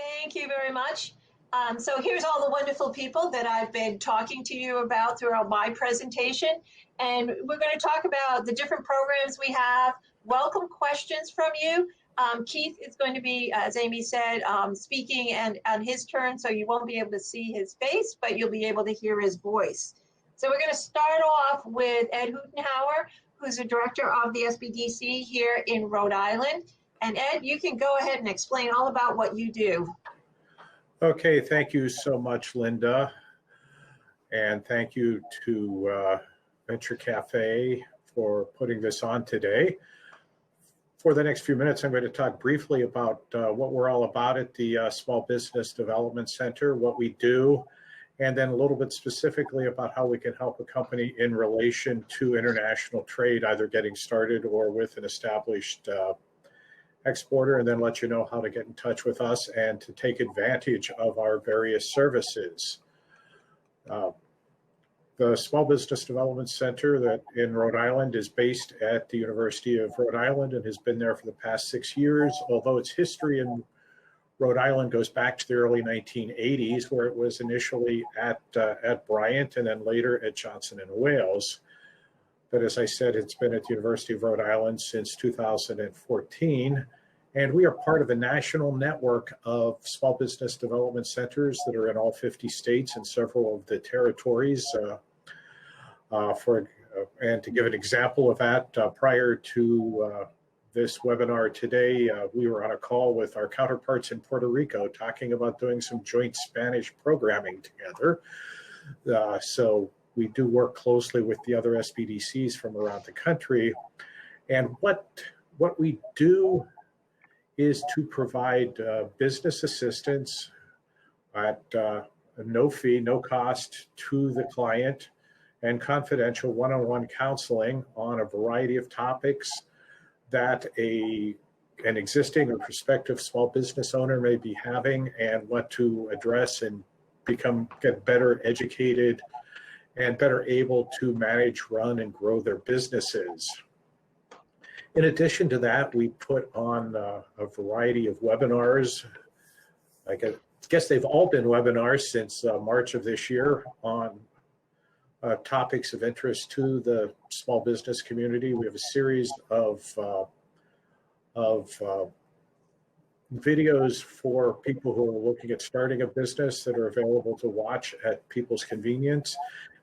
Thank you very much. So here's all the wonderful people that I've been talking to you about throughout my presentation. And we're going to talk about the different programs we have, welcome questions from you. Keith is going to be, as Amy said, speaking and on his turn, so you won't be able to see his face, but you'll be able to hear his voice. So we're going to start off with Ed Huttenhower, who's the director of the SBDC here in Rhode Island. And Ed, you can go ahead and explain all about what you do. Okay, thank you so much, Linda. And thank you to Venture Cafe for putting this on today. For the next few minutes, I'm going to talk briefly about what we're all about at the Small Business Development Center, what we do, and then a little bit specifically about how we can help a company in relation to international trade, either getting started or with an established exporter, and then let you know how to get in touch with us and to take advantage of our various services. The Small Business Development Center that in Rhode Island is based at the University of Rhode Island and has been there for the past 6 years, although its history in Rhode Island goes back to the early 1980s, where it was initially at Bryant and then later at Johnson & Wales. But as I said, it's been at the University of Rhode Island since 2014. And we are part of a national network of small business development centers that are in all 50 states and several of the territories. And to give an example of that, prior to this webinar today, we were on a call with our counterparts in Puerto Rico talking about doing some joint Spanish programming together. So we do work closely with the other SBDCs from around the country. And what we do is to provide business assistance at no fee, no cost to the client, and confidential one-on-one counseling on a variety of topics that an existing or prospective small business owner may be having and want to address and get better educated and better able to manage, run, and grow their businesses. In addition to that, we put on a variety of webinars. I guess they've all been webinars since March of this year on topics of interest to the small business community. We have a series of videos for people who are looking at starting a business that are available to watch at people's convenience.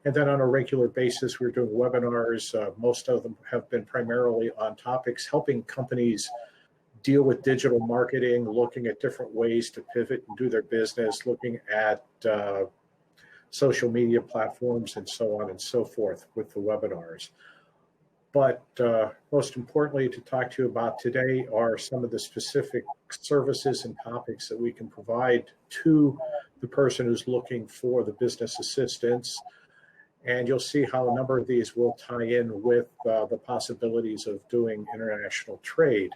And then on a regular basis, we're doing webinars. Most of them have been primarily on topics helping companies deal with digital marketing, looking at different ways to pivot and do their business, looking at social media platforms and so on and so forth with the webinars. But most importantly to talk to you about today are some of the specific services and topics that we can provide to the person who's looking for the business assistance. And you'll see how a number of these will tie in with the possibilities of doing international trade.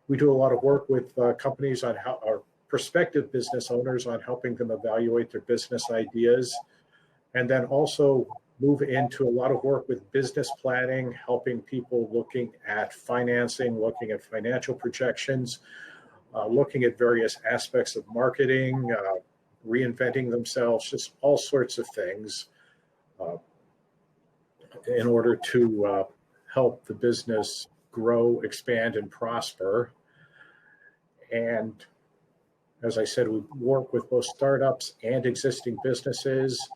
We do a lot of work with companies on how our prospective business owners on helping them evaluate their business ideas, and then also move into a lot of work with business planning, helping people looking at financing, looking at financial projections, looking at various aspects of marketing, reinventing themselves, just all sorts of things in order to help the business grow, expand, and prosper. And as I said, we work with both startups and existing businesses.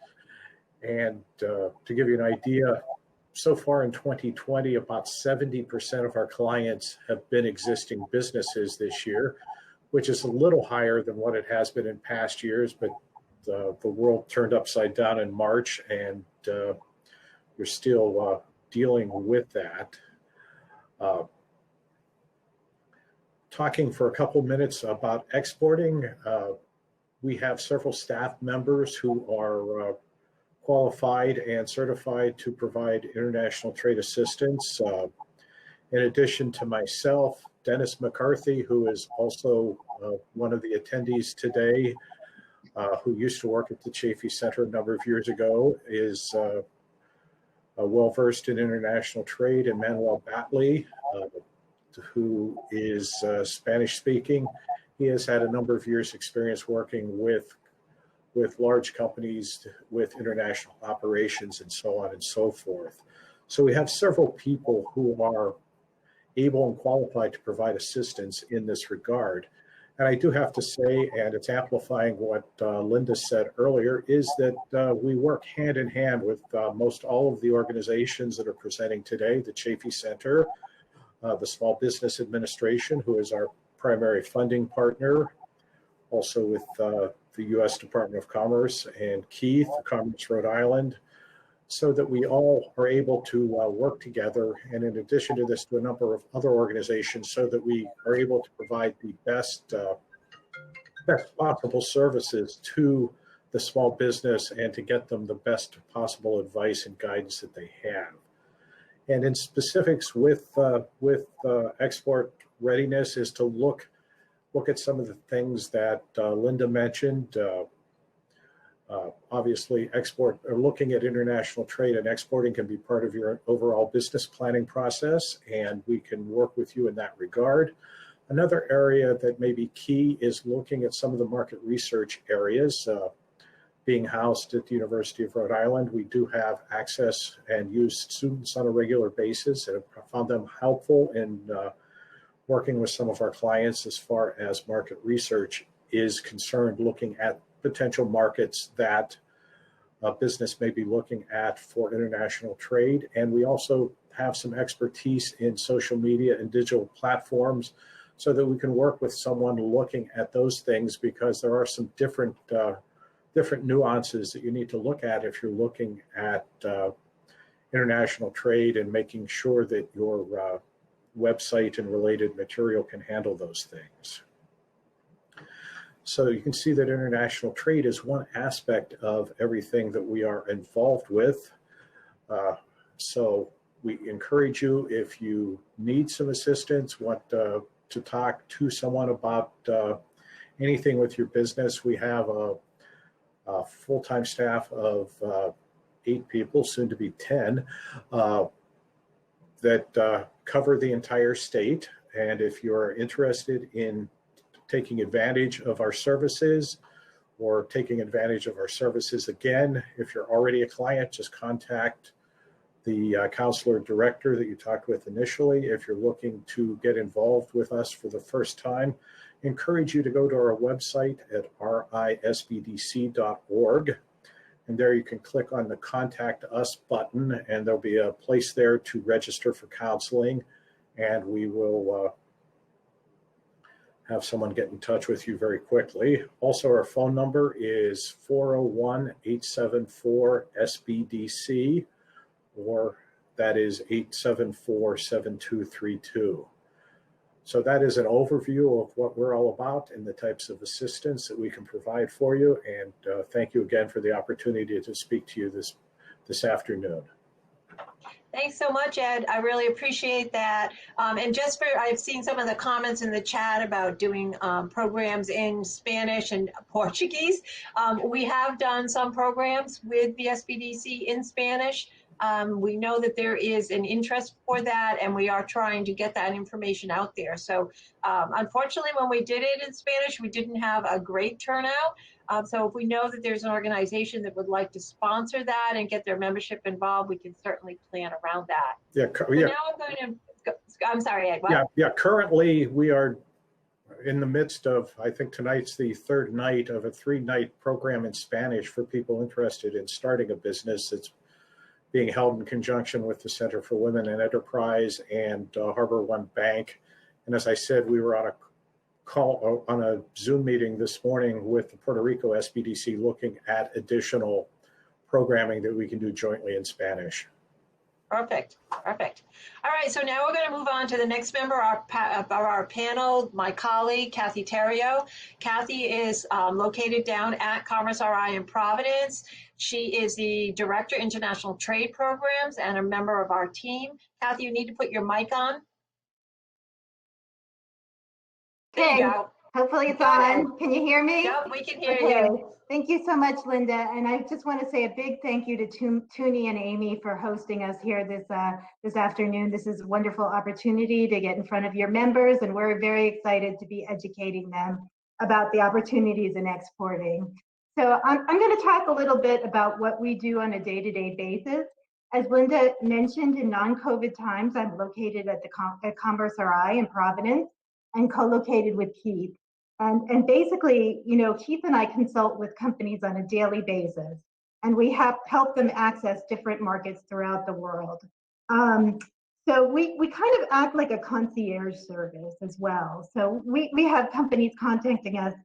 And to give you an idea, so far in 2020, about 70% of our clients have been existing businesses this year, which is a little higher than what it has been in past years, but the world turned upside down in March, and we're still dealing with that. Talking for a couple minutes about exporting, we have several staff members who are qualified and certified to provide international trade assistance. In addition to myself, Dennis McCarthy, who is also one of the attendees today, who used to work at the Chafee Center a number of years ago, is well-versed in international trade, and Manuel Batley, who is Spanish-speaking He has had a number of years' experience working with large companies, with international operations, and so on and so forth. So we have several people who are able and qualified to provide assistance in this regard. And I do have to say, and it's amplifying what Linda said earlier, is that we work hand in hand with most all of the organizations that are presenting today, the Chafee Center, the Small Business Administration, who is our primary funding partner, also with the US Department of Commerce, and Keith, Commerce Rhode Island, so that we all are able to work together, and in addition to this, to a number of other organizations, so that we are able to provide the best possible services to the small business and to get them the best possible advice and guidance that they have. And in specifics with export readiness is to look at some of the things that Linda mentioned. Obviously, looking at international trade and exporting can be part of your overall business planning process, and we can work with you in that regard. Another area that may be key is looking at some of the market research areas. Being housed at the University of Rhode Island, we do have access and use students on a regular basis, and have found them helpful in working with some of our clients as far as market research is concerned, looking at potential markets that a business may be looking at for international trade. And we also have some expertise in social media and digital platforms so that we can work with someone looking at those things, because there are some different nuances that you need to look at if you're looking at international trade, and making sure that your website and related material can handle those things. So you can see that international trade is one aspect of everything that we are involved with. So we encourage you, if you need some assistance, want to talk to someone about anything with your business, we have a full-time staff of 8 people, soon to be 10, that cover the entire state. And if you're interested in taking advantage of our services, or taking advantage of our services again, if you're already a client, just contact the counselor director that you talked with initially. If you're looking to get involved with us for the first time, I encourage you to go to our website at risbdc.org. And there you can click on the Contact Us button, and there'll be a place there to register for counseling, and we will have someone get in touch with you very quickly. Also, our phone number is 401-874-SBDC, or that is 874-7232. So that is an overview of what we're all about and the types of assistance that we can provide for you. And thank you again for the opportunity to speak to you this afternoon. Thanks so much, Ed. I really appreciate that. And just I've seen some of the comments in the chat about doing programs in Spanish and Portuguese. We have done some programs with the SBDC in Spanish. We know that there is an interest for that, and we are trying to get that information out there. So unfortunately, when we did it in Spanish, we didn't have a great turnout. So if we know that there's an organization that would like to sponsor that and get their membership involved, we can certainly plan around that. Yeah. So now I'm going to go, I'm sorry, Ed. What? Yeah. Currently, we are in the midst of, I think tonight's the 3rd night of a 3-night program in Spanish for people interested in starting a business. It's being held in conjunction with the Center for Women and Enterprise and Harbor One Bank. And as I said, we were on a call, on a Zoom meeting this morning with the Puerto Rico SBDC, looking at additional programming that we can do jointly in Spanish. Perfect. Perfect. All right. So now we're going to move on to the next member of our panel, my colleague, Kathy Therieau. Kathy is located down at Commerce RI in Providence. She is the Director, International Trade Programs, and a member of our team. Kathy, you need to put your mic on. There you go. Hopefully it's Go ahead. on. Can you hear me? Yep, we can hear Okay. you. Thank you so much, Linda. And I just want to say a big thank you to Toonie and Amy for hosting us here this afternoon. This is a wonderful opportunity to get in front of your members, and we're very excited to be educating them about the opportunities in exporting. So I'm going to talk a little bit about what we do on a day-to-day basis. As Linda mentioned, in non-COVID times, I'm located at Commerce RI in Providence and co-located with Keith. And basically, you know, Keith and I consult with companies on a daily basis, and we have helped them access different markets throughout the world. So we kind of act like a concierge service as well. So we have companies contacting us,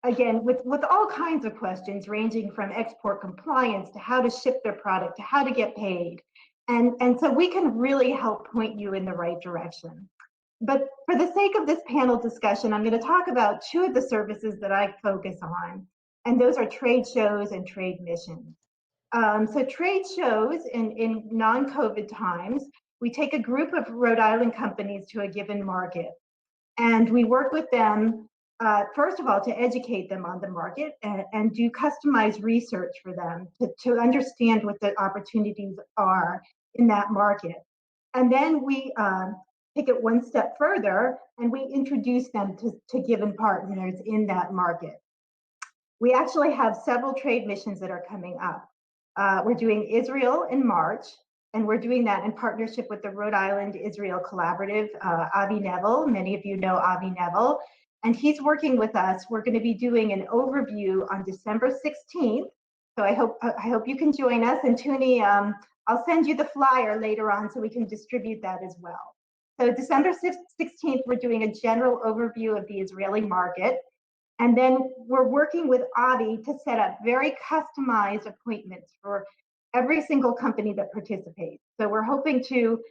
again, with all kinds of questions, ranging from export compliance to how to ship their product to how to get paid. And so we can really help point you in the right direction. But for the sake of this panel discussion, I'm going to talk about two of the services that I focus on, and those are trade shows and trade missions. So trade shows in non-COVID times, we take a group of Rhode Island companies to a given market, and we work with them, first of all, to educate them on the market and do customized research for them to understand what the opportunities are in that market. And then we take it one step further and we introduce them to given partners in that market. We actually have several trade missions that are coming up. We're doing Israel in March, and we're doing that in partnership with the Rhode Island Israel Collaborative, Avi Neville. Many of you know Avi Neville, and he's working with us. We're going to be doing an overview on December 16th. So I hope you can join us. And Toonie, I'll send you the flyer later on so we can distribute that as well. So December 16th, we're doing a general overview of the Israeli market. And then we're working with Avi to set up very customized appointments for every single company that participates. So we're hoping to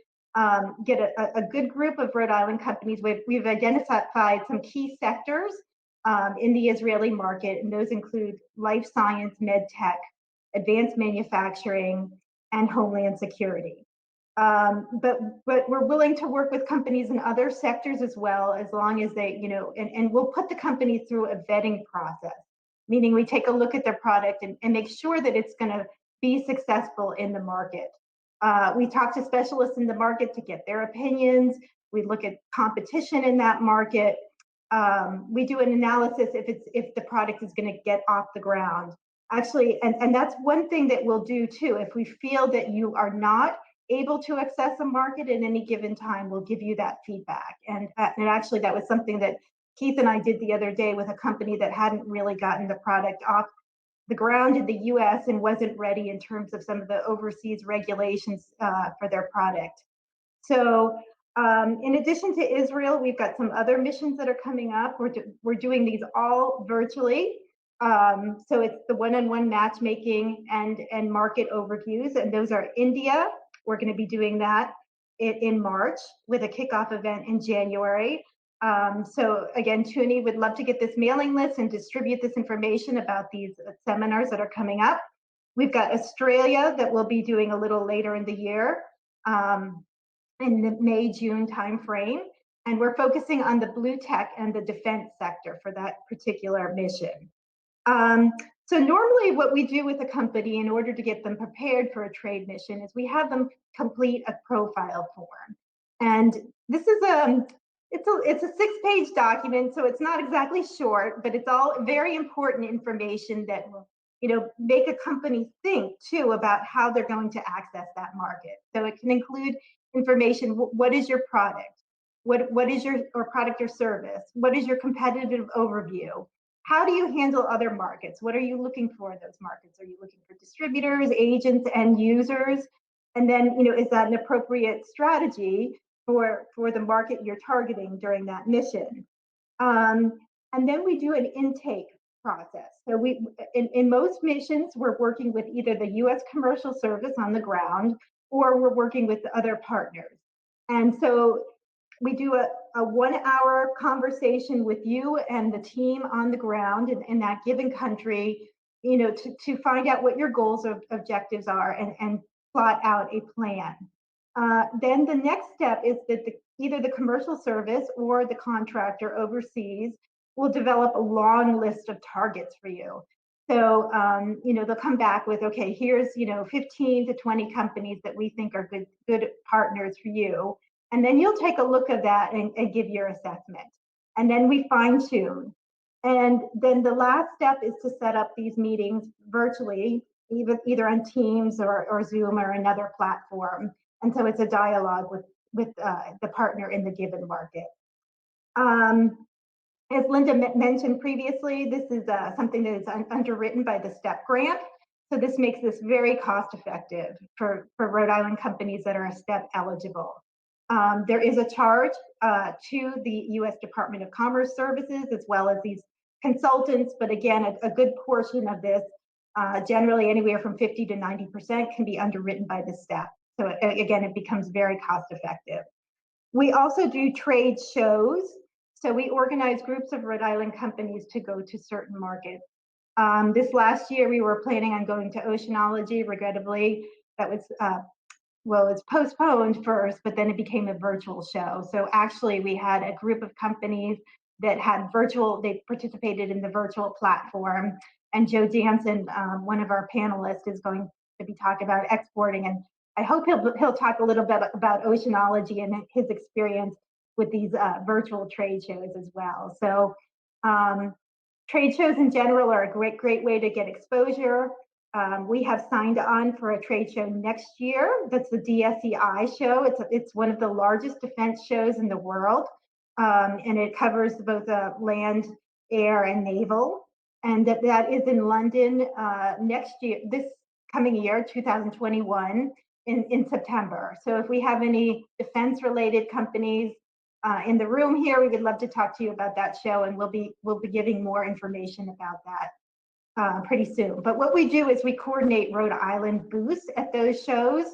get a good group of Rhode Island companies. We've identified some key sectors in the Israeli market, and those include life science, med tech, advanced manufacturing, and homeland security. But we're willing to work with companies in other sectors as well, as long as they, you know, and we'll put the company through a vetting process, meaning we take a look at their product and make sure that it's going to be successful in the market. We talk to specialists in the market to get their opinions. We look at competition in that market. We do an analysis if the product is going to get off the ground. Actually, and that's one thing that we'll do too. If we feel that you are not able to access a market at any given time, we'll give you that feedback. And actually, that was something that Keith and I did the other day with a company that hadn't really gotten the product off the ground in the US and wasn't ready in terms of some of the overseas regulations for their product. So in addition to Israel, we've got some other missions that are coming up. We're doing these all virtually. So it's the one-on-one matchmaking and market overviews, and those are India. We're going to be doing that in March with a kickoff event in January. So again, Toonie would love to get this mailing list and distribute this information about these seminars that are coming up. We've got Australia that we'll be doing a little later in the year, in the May-June timeframe. And we're focusing on the blue tech and the defense sector for that particular mission. So normally what we do with a company in order to get them prepared for a trade mission is we have them complete a profile form. And this is it's a 6-page document, so it's not exactly short, but it's all very important information that will, you know, make a company think too about how they're going to access that market. So it can include information. What is your product? What is your product or service? What is your competitive overview? How do you handle other markets? What are you looking for in those markets? Are you looking for distributors, agents, end users? And then, you know, is that an appropriate strategy for the market you're targeting during that mission? And then we do an intake process. So in most missions, we're working with either the US Commercial Service on the ground, or we're working with other partners. And so we do a 1-hour conversation with you and the team on the ground in that given country, you know, to find out what your goals or objectives are and plot out a plan. Then the next step is that either the commercial service or the contractor overseas will develop a long list of targets for you. So, they'll come back with, okay, here's, 15 to 20 companies that we think are good partners for you. And then you'll take a look at that and give your assessment. And then we fine tune. And then the last step is to set up these meetings virtually, either on Teams or Zoom or another platform. And so it's a dialogue with the partner in the given market. As Linda mentioned previously, this is something that is underwritten by the STEP grant. So this makes this very cost effective for Rhode Island companies that are STEP eligible. There is a charge to the US Department of Commerce services, as well as these consultants, but again, a good portion of this, generally anywhere from 50 to 90%, can be underwritten by the STEP. So again, it becomes very cost effective. We also do trade shows. So we organize groups of Rhode Island companies to go to certain markets. This last year, we were planning on going to Oceanology. Regrettably, that was, it's postponed first, but then it became a virtual show. So actually, we had a group of companies that had they participated in the virtual platform. And Joe Jansen, one of our panelists, is going to be talking about exporting. And I hope he'll talk a little bit about Oceanology and his experience with these virtual trade shows as well. So trade shows in general are a great way to get exposure. We have signed on for a trade show next year. That's the DSEI show. It's one of the largest defense shows in the world, and it covers both land, air, and naval. And that is in London next year, this coming year, 2021, in September. So if we have any defense-related companies in the room here, we would love to talk to you about that show, and we'll be giving more information about that pretty soon. But what we do is we coordinate Rhode Island booths at those shows.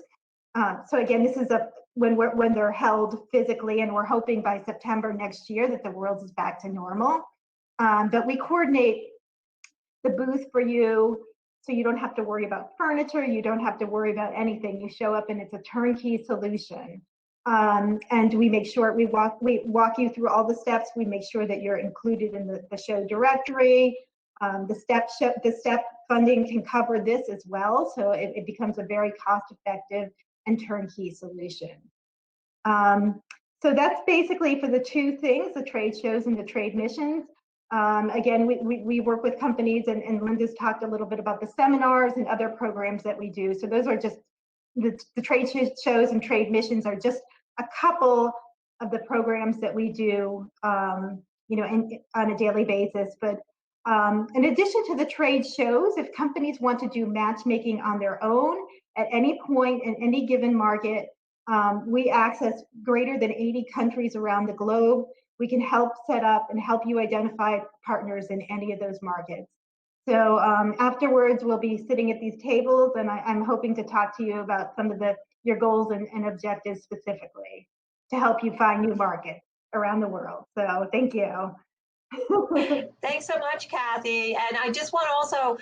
So again, this is when they're held physically, and we're hoping by September next year that the world is back to normal. But we coordinate the booth for you, so you don't have to worry about furniture, you don't have to worry about anything. You show up and it's a turnkey solution. And we make sure we walk you through all the steps. We make sure that you're included in the show directory. The step funding can cover this as well, so it becomes a very cost-effective and turnkey solution. So that's basically for the two things: the trade shows and the trade missions. Again, we work with companies, and Linda's talked a little bit about the seminars and other programs that we do. So those are just the trade shows and trade missions are just a couple of the programs that we do, on a daily basis. But in addition to the trade shows, if companies want to do matchmaking on their own at any point in any given market, we access greater than 80 countries around the globe. We can help set up and help you identify partners in any of those markets. So afterwards, we'll be sitting at these tables, and I'm hoping to talk to you about some of your goals and objectives specifically to help you find new markets around the world. So thank you. Thanks so much, Kathy. And I just want to also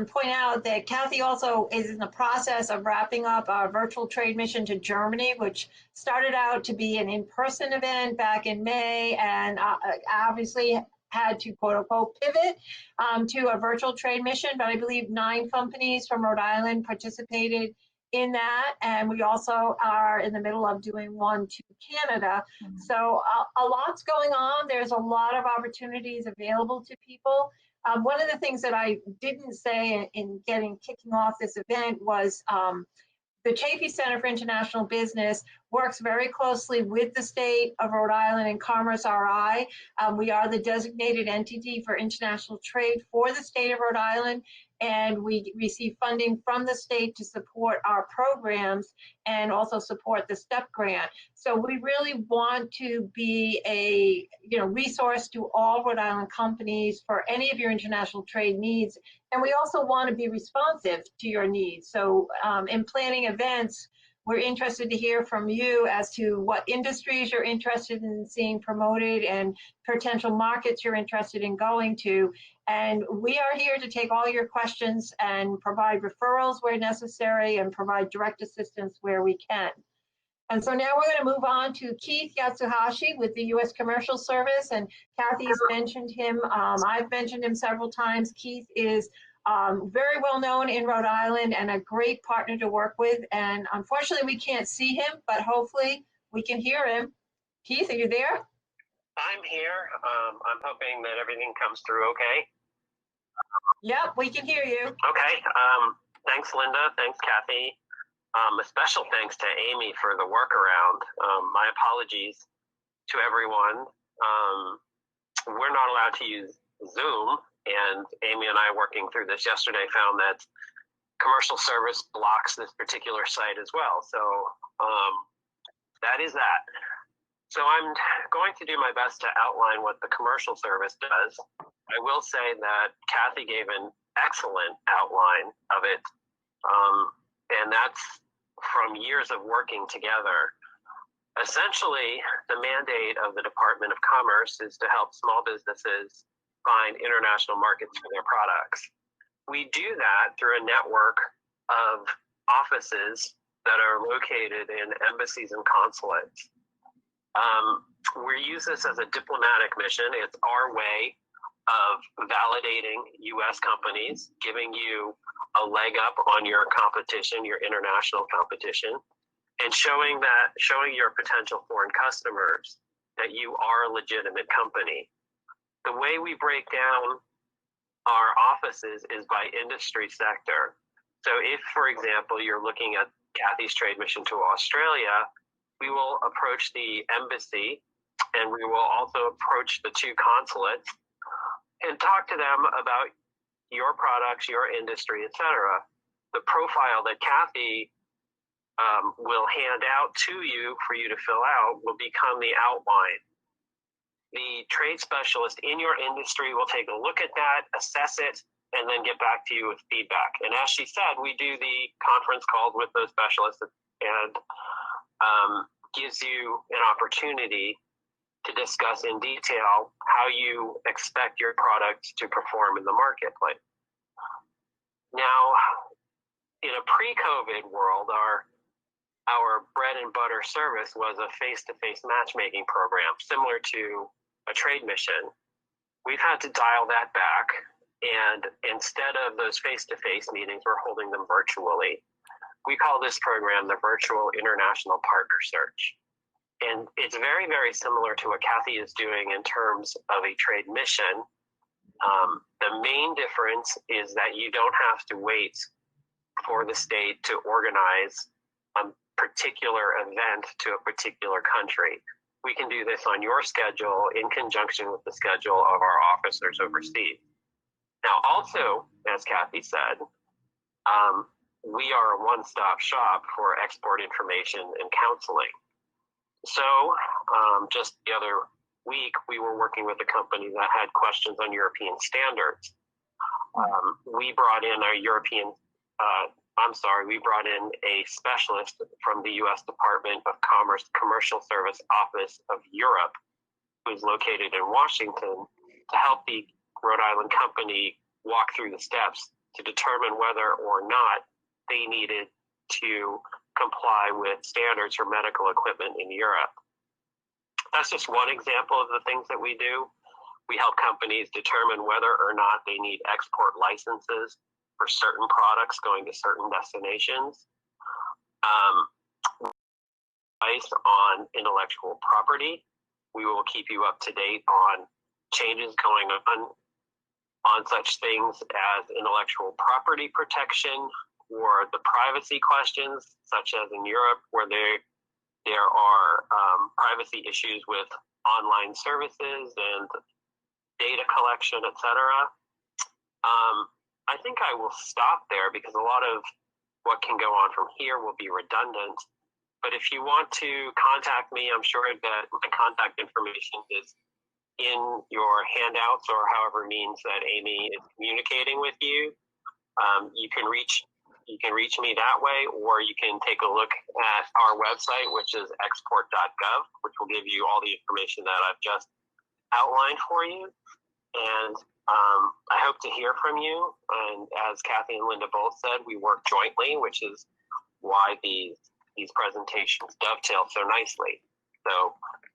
point out that Kathy also is in the process of wrapping up our virtual trade mission to Germany, which started out to be an in-person event back in May, and obviously had to quote unquote pivot to a virtual trade mission. But I believe 9 companies from Rhode Island participated in that, and we also are in the middle of doing one to Canada. So a lot's going on. There's a lot of opportunities available to people. One of the things that I didn't say in kicking off this event was the Chafee Center for International Business works very closely with the state of Rhode Island and Commerce RI. We are the designated entity for international trade for the state of Rhode Island, and we receive funding from the state to support our programs and also support the STEP grant. So we really want to be a resource to all Rhode Island companies for any of your international trade needs. And we also want to be responsive to your needs. So in planning events, we're interested to hear from you as to what industries you're interested in seeing promoted and potential markets you're interested in going to. And we are here to take all your questions and provide referrals where necessary and provide direct assistance where we can. And so now we're going to move on to Keith Yatsuhashi with the US Commercial Service. And Kathy's mentioned him. I've mentioned him several times. Keith is very well known in Rhode Island and a great partner to work with. And unfortunately, we can't see him, but hopefully we can hear him. Keith, are you there? I'm here. I'm hoping that everything comes through okay. Yep, we can hear you. Okay. Thanks, Linda. Thanks, Kathy. A special thanks to Amy for the workaround. My apologies to everyone. We're not allowed to use Zoom, and Amy and I, working through this yesterday, found that commercial service blocks this particular site as well. So that is that. So I'm going to do my best to outline what the commercial service does. I will say that Kathy gave an excellent outline of it, and that's from years of working together. Essentially, the mandate of the Department of Commerce is to help small businesses find international markets for their products. We do that through a network of offices that are located in embassies and consulates. We use this as a diplomatic mission. It's our way of validating U.S. companies, giving you a leg up on your competition, your international competition, and showing your potential foreign customers that you are a legitimate company. The way we break down our offices is by industry sector. So if, for example, you're looking at Kathy's trade mission to Australia, we will approach the embassy and we will also approach the two consulates and talk to them about your products, your industry, etc. The profile that Kathy will hand out to you for you to fill out will become the outline. The trade specialist in your industry will take a look at that, assess it, and then get back to you with feedback. And as she said, we do the conference calls with those specialists and gives you an opportunity to discuss in detail how you expect your product to perform in the marketplace. Now, in a pre-COVID world, our bread and butter service was a face-to-face matchmaking program, similar to a trade mission. We've had to dial that back, and instead of those face-to-face meetings, we're holding them virtually. We call this program the Virtual International Partner Search. And it's very, very similar to what Kathy is doing in terms of a trade mission. The main difference is that you don't have to wait for the state to organize a particular event to a particular country. We can do this on your schedule in conjunction with the schedule of our officers overseas. Now, also, as Kathy said, we are a one-stop shop for export information and counseling. So just the other week, we were working with a company that had questions on European standards. We brought in we brought in a specialist from the U.S. Department of Commerce Commercial Service Office of Europe, who is located in Washington, to help the Rhode Island company walk through the steps to determine whether or not they needed to comply with standards for medical equipment in Europe. That's just one example of the things that we do. We help companies determine whether or not they need export licenses for certain products going to certain destinations. Advice on intellectual property. We will keep you up to date on changes going on such things as intellectual property protection, or the privacy questions, such as in Europe, where there are privacy issues with online services and data collection, etc. I think I will stop there because a lot of what can go on from here will be redundant. But if you want to contact me, I'm sure that my contact information is in your handouts or however means that Amy is communicating with you. You can reach me that way, or you can take a look at our website, which is export.gov, which will give you all the information that I've just outlined for you. And I hope to hear from you. And as Kathy and Linda both said, we work jointly, which is why these these presentations dovetail so nicely. So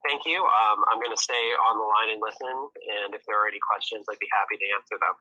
thank you. I'm going to stay on the line and listen, and if there are any questions, I'd be happy to answer them.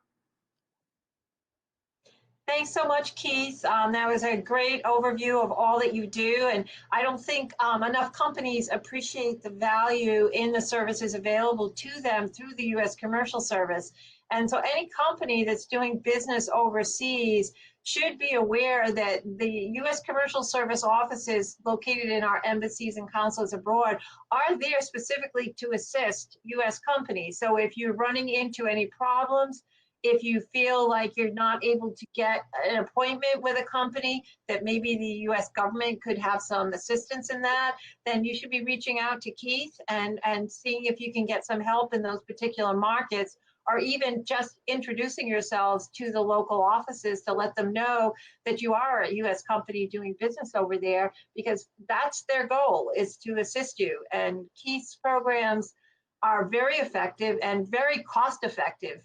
Thanks so much, Keith. That was a great overview of all that you do. And I don't think enough companies appreciate the value in the services available to them through the U.S. Commercial Service. And so any company that's doing business overseas should be aware that the U.S. Commercial Service offices located in our embassies and consulates abroad are there specifically to assist U.S. companies. So if you're running into any problems, if you feel like you're not able to get an appointment with a company, that maybe the U.S. government could have some assistance in that, then you should be reaching out to Keith and seeing if you can get some help in those particular markets, or even just introducing yourselves to the local offices to let them know that you are a U.S. company doing business over there, because that's their goal, is to assist you. And Keith's programs are very effective and very cost effective.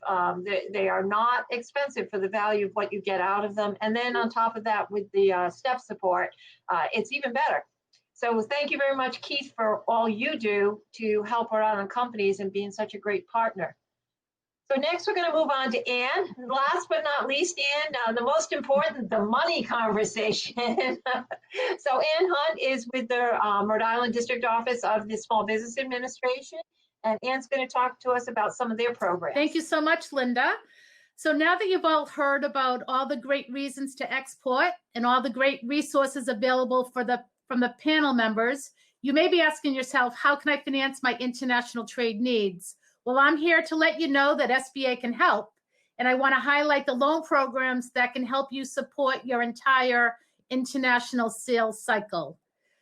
They are not expensive for the value of what you get out of them. And then on top of that, with the step support, it's even better. So thank you very much, Keith, for all you do to help around on companies and being such a great partner. So next we're going to move on to Ann. Last but not least, Ann, the most important, the money conversation. So Ann Hunt is with the Rhode Island District Office of the Small Business Administration. And Ann's going to talk to us about some of their programs. Thank you so much, Linda. So now that you've all heard about all the great reasons to export and all the great resources available from the panel members, you may be asking yourself, how can I finance my international trade needs? Well, I'm here to let you know that SBA can help. And I want to highlight the loan programs that can help you support your entire international sales cycle.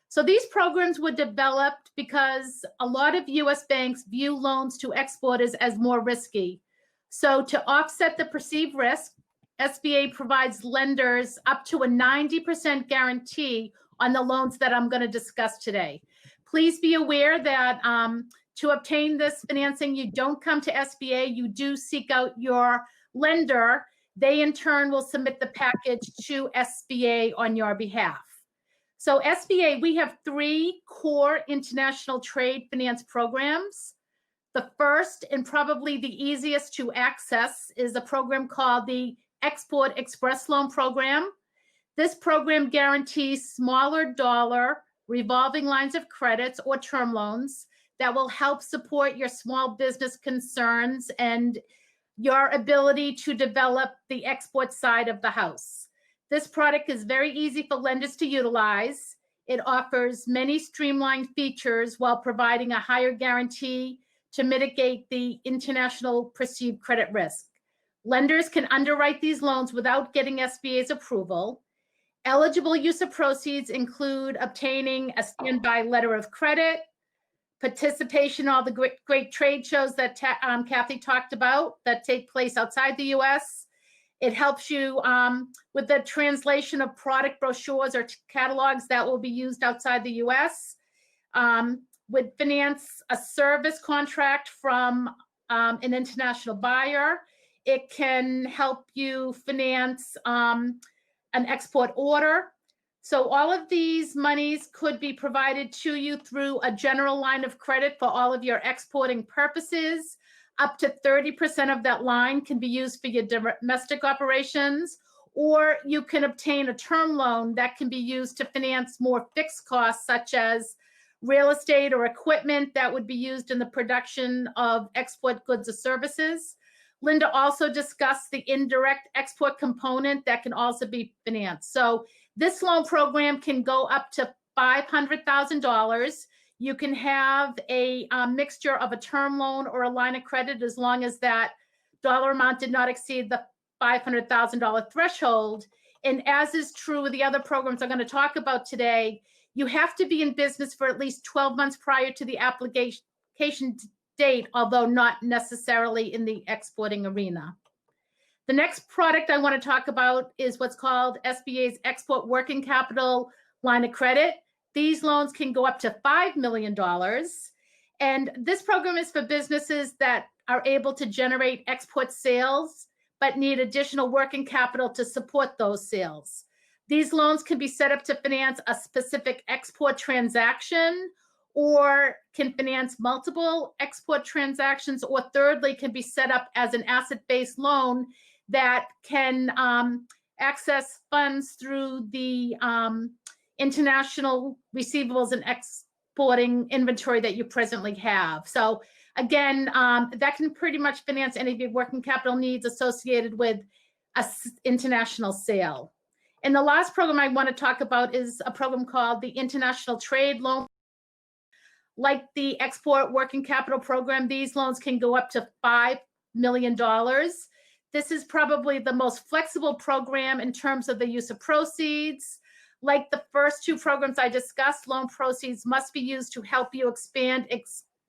So these programs were developed because a lot of U.S. banks view loans to exporters as more risky. So to offset the perceived risk, SBA provides lenders up to a 90% guarantee on the loans that I'm going to discuss today. Please be aware that to obtain this financing, you don't come to SBA, you do seek out your lender. They in turn will submit the package to SBA on your behalf. So SBA, we have 3 core international trade finance programs. The first and probably the easiest to access is a program called the Export Express Loan Program. This program guarantees smaller dollar revolving lines of credits or term loans that will help support your small business concerns and your ability to develop the export side of the house. This product is very easy for lenders to utilize. It offers many streamlined features while providing a higher guarantee to mitigate the international perceived credit risk. Lenders can underwrite these loans without getting SBA's approval. Eligible use of proceeds include obtaining a standby letter of credit, participation in all the great trade shows that Kathy talked about that take place outside the U.S., It helps you with the translation of product brochures or catalogs that will be used outside the U.S. With finance, a service contract from an international buyer. It can help you finance an export order. So all of these monies could be provided to you through a general line of credit for all of your exporting purposes. Up to 30% of that line can be used for your domestic operations, or you can obtain a term loan that can be used to finance more fixed costs, such as real estate or equipment that would be used in the production of export goods or services. Linda also discussed the indirect export component that can also be financed. So this loan program can go up to $500,000. You can have a mixture of a term loan or a line of credit as long as that dollar amount did not exceed the $500,000 threshold. And as is true with the other programs I'm going to talk about today, you have to be in business for at least 12 months prior to the application date, although not necessarily in the exporting arena. The next product I want to talk about is what's called SBA's Export Working Capital Line of Credit. These loans can go up to $5 million. And this program is for businesses that are able to generate export sales, but need additional working capital to support those sales. These loans can be set up to finance a specific export transaction, or can finance multiple export transactions, or thirdly, can be set up as an asset-based loan that can access funds through the international receivables and exporting inventory that you presently have. So again, that can pretty much finance any of your working capital needs associated with an international sale. And the last program I want to talk about is a program called the International Trade Loan. Like the Export Working Capital Program, these loans can go up to $5 million. This is probably the most flexible program in terms of the use of proceeds. Like the first two programs I discussed, loan proceeds must be used to help you expand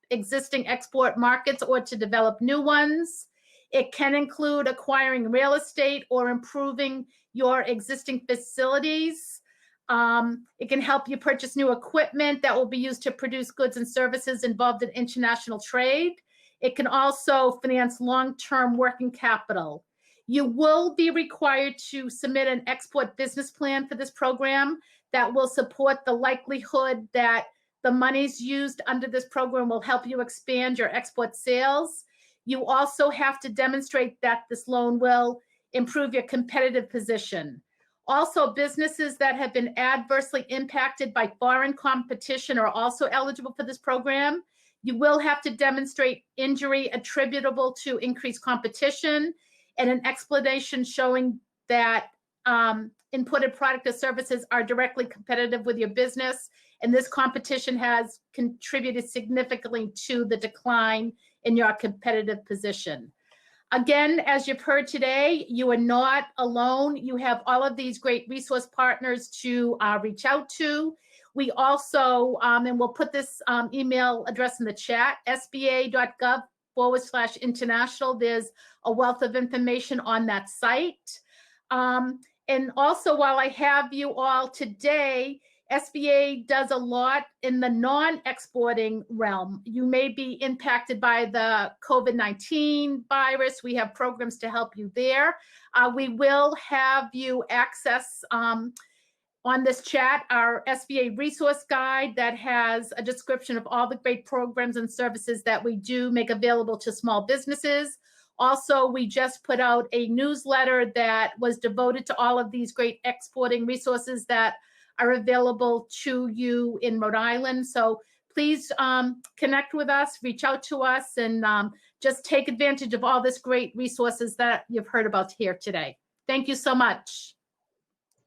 existing export markets or to develop new ones. It can include acquiring real estate or improving your existing facilities. It can help you purchase new equipment that will be used to produce goods and services involved in international trade. It can also finance long-term working capital. You will be required to submit an export business plan for this program that will support the likelihood that the monies used under this program will help you expand your export sales. You also have to demonstrate that this loan will improve your competitive position. Also, businesses that have been adversely impacted by foreign competition are also eligible for this program. You will have to demonstrate injury attributable to increased competition and an explanation showing that inputted product or services are directly competitive with your business, and this competition has contributed significantly to the decline in your competitive position. Again, as you've heard today, you are not alone. You have all of these great resource partners to reach out to. We also, and we'll put this email address in the chat, sba.gov/international. There's a wealth of information on that site. And also, while I have you all today, SBA does a lot in the non-exporting realm. You may be impacted by the COVID-19 virus. We have programs to help you there. We will have you access on this chat our SBA resource guide that has a description of all the great programs and services that we do make available to small businesses. Also, we just put out a newsletter that was devoted to all of these great exporting resources that are available to you in Rhode Island. So please connect with us, reach out to us, and just take advantage of all this great resources that you've heard about here today. Thank you so much.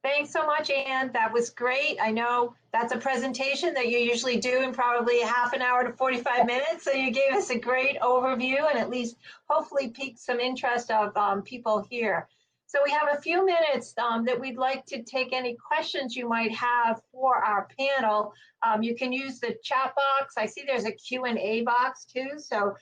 Thanks so much, Ann. That was great. I know that's a presentation that you usually do in probably half an hour to 45 minutes. So you gave us a great overview and at least hopefully piqued some interest of people here. So we have a few minutes that we'd like to take any questions you might have for our panel. You can use the chat box. I see there's a Q&A box too. So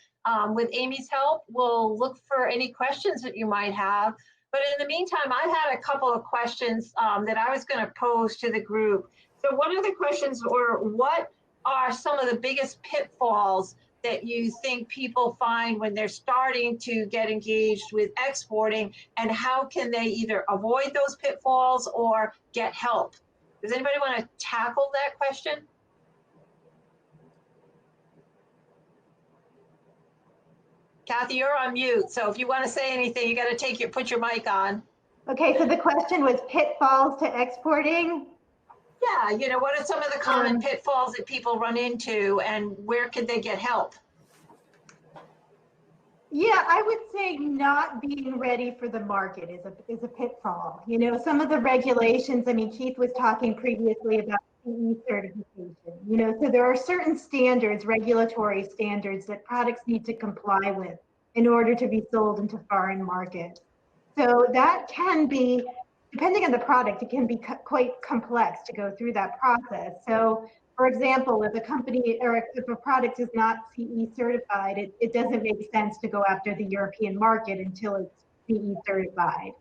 with Amy's help, we'll look for any questions that you might have. But in the meantime, I had a couple of questions that I was going to pose to the group. So one of the questions were, what are some of the biggest pitfalls that you think people find when they're starting to get engaged with exporting, and how can they either avoid those pitfalls or get help? Does anybody want to tackle that question? Kathy, you're on mute, so if you want to say anything, you got to put your mic on. Okay, so the question was pitfalls to exporting? Yeah, you know, what are some of the common pitfalls that people run into, and where could they get help? Yeah, I would say not being ready for the market is a pitfall. You know, some of the regulations, I mean, Keith was talking previously about CE certification, you know, so there are certain standards, regulatory standards that products need to comply with in order to be sold into foreign markets. So that can be, depending on the product, it can be quite complex to go through that process. So for example, if a company or if a product is not CE certified, it doesn't make sense to go after the European market until it's CE certified.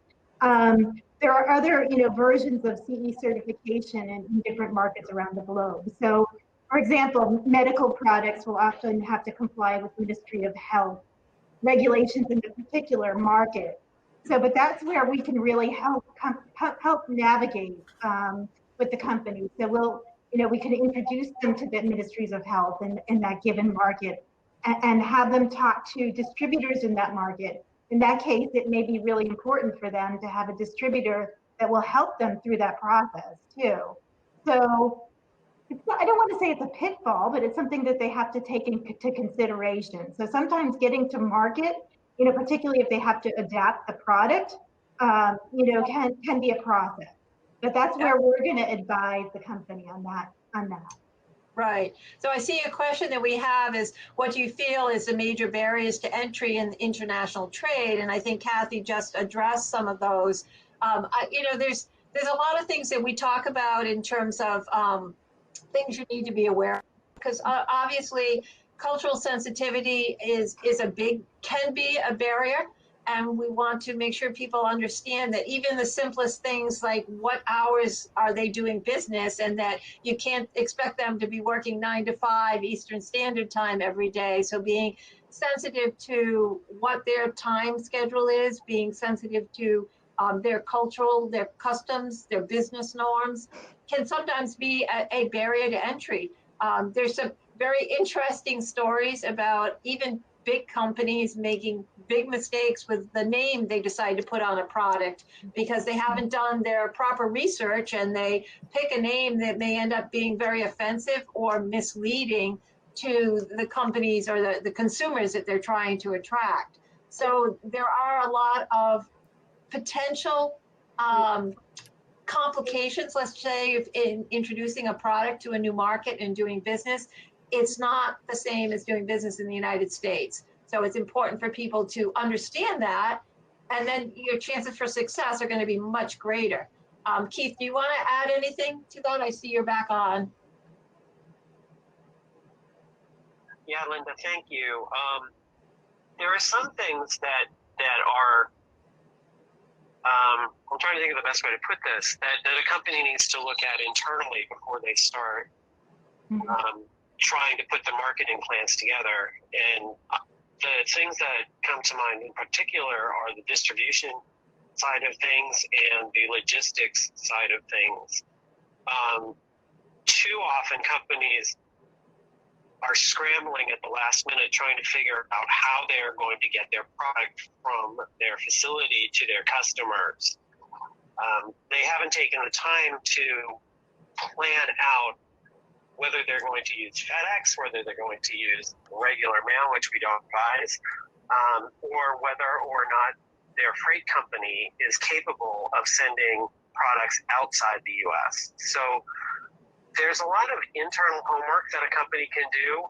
There are other, you know, versions of CE certification in different markets around the globe. So for example, medical products will often have to comply with Ministry of Health regulations in a particular market. But that's where we can really help navigate with the company. So we can introduce them to the ministries of health in that given market, and have them talk to distributors in that market. In that case, it may be really important for them to have a distributor that will help them through that process too. So I don't want to say it's a pitfall, but it's something that they have to take into consideration. So sometimes getting to market, particularly if they have to adapt the product, can be a process. But that's where we're going to advise the company on that. Right. So I see a question that we have is, what do you feel is the major barriers to entry in international trade? And I think Kathy just addressed some of those. There's a lot of things that we talk about in terms of things you need to be aware of, because obviously cultural sensitivity can be a barrier. And we want to make sure people understand that even the simplest things like what hours are they doing business, and that you can't expect them to be working 9 to 5 Eastern Standard Time every day. So being sensitive to what their time schedule is, being sensitive to their customs, their business norms, can sometimes be a barrier to entry. There's some very interesting stories about even big companies making big mistakes with the name they decide to put on a product because they haven't done their proper research, and they pick a name that may end up being very offensive or misleading to the companies or the consumers that they're trying to attract. So there are a lot of potential complications, let's say, in introducing a product to a new market and doing business. It's not the same as doing business in the United States. So it's important for people to understand that, and then your chances for success are going to be much greater. Keith, do you want to add anything to that? I see you're back on. Yeah, Linda, thank you. There are some things that are, I'm trying to think of the best way to put this, that a company needs to look at internally before they start trying to put the marketing plans together. And the things that come to mind in particular are the distribution side of things and the logistics side of things. Too often companies are scrambling at the last minute trying to figure out how they're going to get their product from their facility to their customers. They haven't taken the time to plan out whether they're going to use FedEx, whether they're going to use regular mail, which we don't advise, or whether or not their freight company is capable of sending products outside the U.S. So there's a lot of internal homework that a company can do.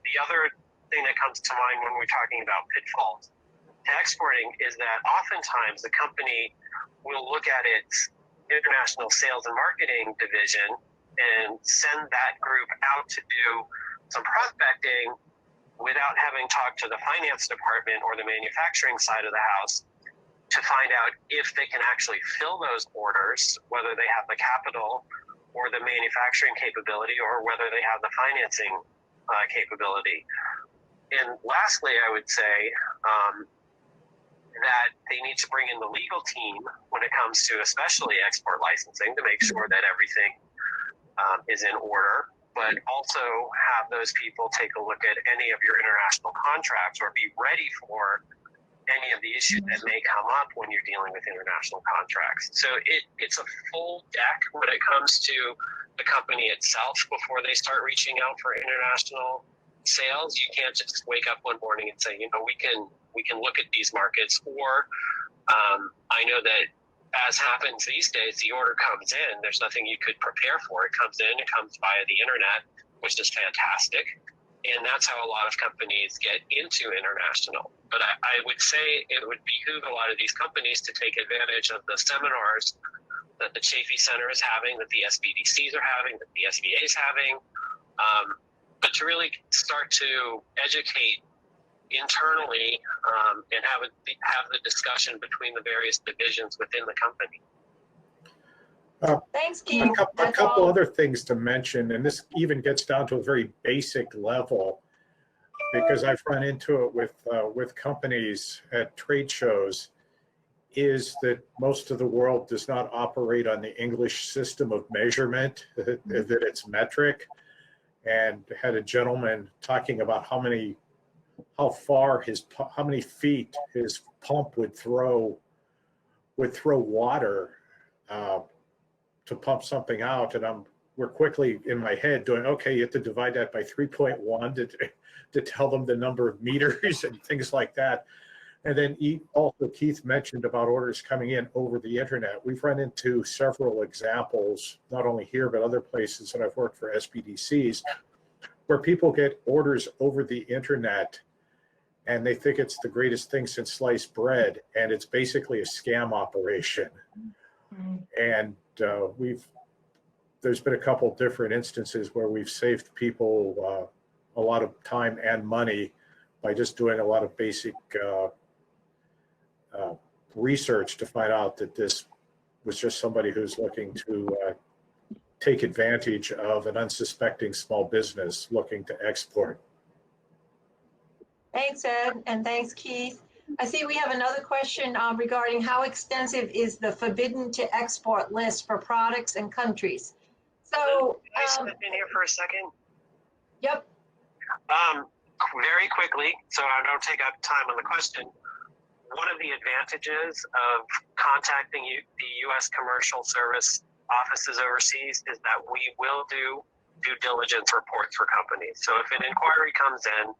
The other thing that comes to mind when we're talking about pitfalls to exporting is that oftentimes the company will look at its international sales and marketing division and send that group out to do some prospecting without having talked to the finance department or the manufacturing side of the house to find out if they can actually fill those orders, whether they have the capital or the manufacturing capability, or whether they have the financing capability. And lastly, I would say that they need to bring in the legal team when it comes to especially export licensing to make sure that everything is in order, but also have those people take a look at any of your international contracts or be ready for any of the issues that may come up when you're dealing with international contracts. So it's a full deck when it comes to the company itself before they start reaching out for international sales. You can't just wake up one morning and say, we can look at these markets, or I know that as happens these days, the order comes in. There's nothing you could prepare for. It comes in, it comes via the internet, which is fantastic. And that's how a lot of companies get into international. But I would say it would behoove a lot of these companies to take advantage of the seminars that the Chafee Center is having, that the SBDCs are having, that the SBA is having, but to really start to educate internally and have the discussion between the various divisions within the company. Thanks, Keith. A couple other things to mention, and this even gets down to a very basic level, because I've run into it with companies at trade shows, is that most of the world does not operate on the English system of measurement, that it's metric. And had a gentleman talking about how many feet his pump would throw water to pump something out. And we're quickly in my head doing, okay, you have to divide that by 3.1 to tell them the number of meters and things like that. And then also Keith mentioned about orders coming in over the internet. We've run into several examples, not only here, but other places that I've worked for SBDCs, where people get orders over the internet and they think it's the greatest thing since sliced bread, and it's basically a scam operation. And there's been a couple different instances where we've saved people a lot of time and money by just doing a lot of basic research to find out that this was just somebody who's looking to take advantage of an unsuspecting small business looking to export. Thanks, Ed, and thanks, Keith. I see we have another question regarding how extensive is the forbidden to export list for products and countries. So, can I step in here for a second? Yep. Very quickly, so I don't take up time on the question. One of the advantages of contacting the U.S. Commercial Service offices overseas is that we will do due diligence reports for companies. So if an inquiry comes in,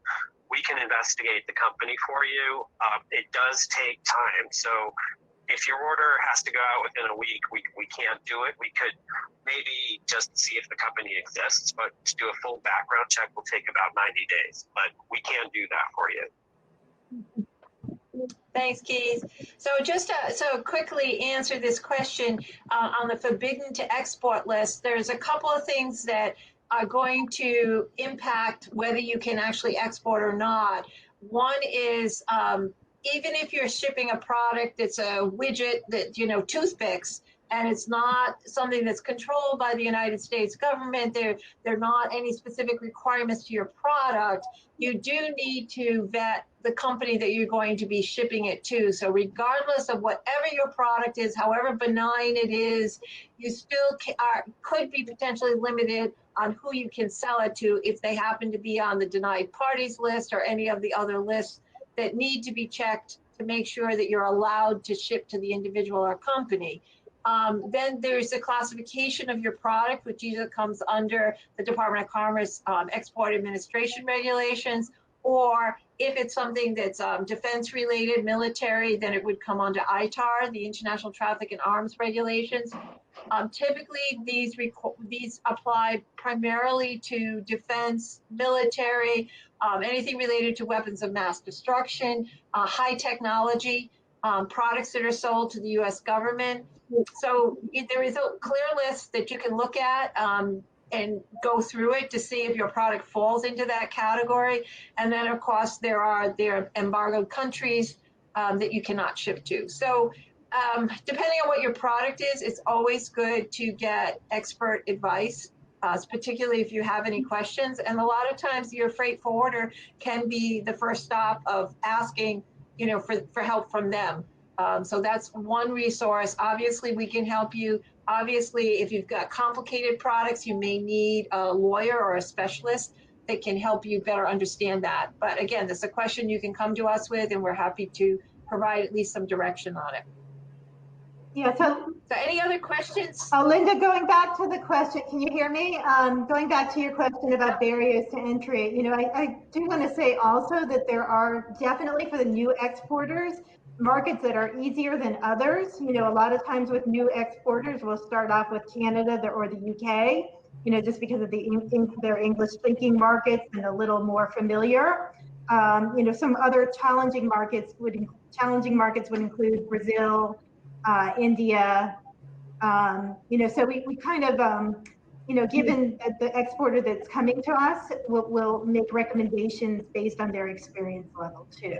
we can investigate the company for you. It does take time. So if your order has to go out within a week, we can't do it. We could maybe just see if the company exists, but to do a full background check will take about 90 days. But we can do that for you. Thanks, Keith. So just to quickly answer this question on the forbidden to export list, there's a couple of things that are going to impact whether you can actually export or not. One is even if you're shipping a product that's a widget that, toothpicks, and it's not something that's controlled by the United States government, there are not any specific requirements to your product, you do need to vet the company that you're going to be shipping it to. So regardless of whatever your product is, however benign it is, you still could be potentially limited on who you can sell it to if they happen to be on the denied parties list or any of the other lists that need to be checked to make sure that you're allowed to ship to the individual or company. Then there's the classification of your product, which either comes under the Department of Commerce Export Administration regulations, or if it's something that's defense related, military, then it would come under ITAR, the International Traffic in Arms regulations. Typically, these apply primarily to defense, military, anything related to weapons of mass destruction, high technology, products that are sold to the U.S. government. So there is a clear list that you can look at and go through it to see if your product falls into that category. And then, of course, there are embargoed countries that you cannot ship to. So depending on what your product is, it's always good to get expert advice, particularly if you have any questions. And a lot of times your freight forwarder can be the first stop of asking, for help from them. So that's one resource. Obviously, we can help you. Obviously, if you've got complicated products, you may need a lawyer or a specialist that can help you better understand that. But again, this is a question you can come to us with, and we're happy to provide at least some direction on it. Yeah, so any other questions? Linda, going back to the question, can you hear me? Going back to your question about barriers to entry, I do want to say also that there are definitely, for the new exporters, markets that are easier than others. A lot of times with new exporters, we'll start off with Canada or the UK, just because of their English speaking markets and a little more familiar. Some other challenging markets would include Brazil, India, so we kind of, given that the exporter that's coming to us, we'll make recommendations based on their experience level too.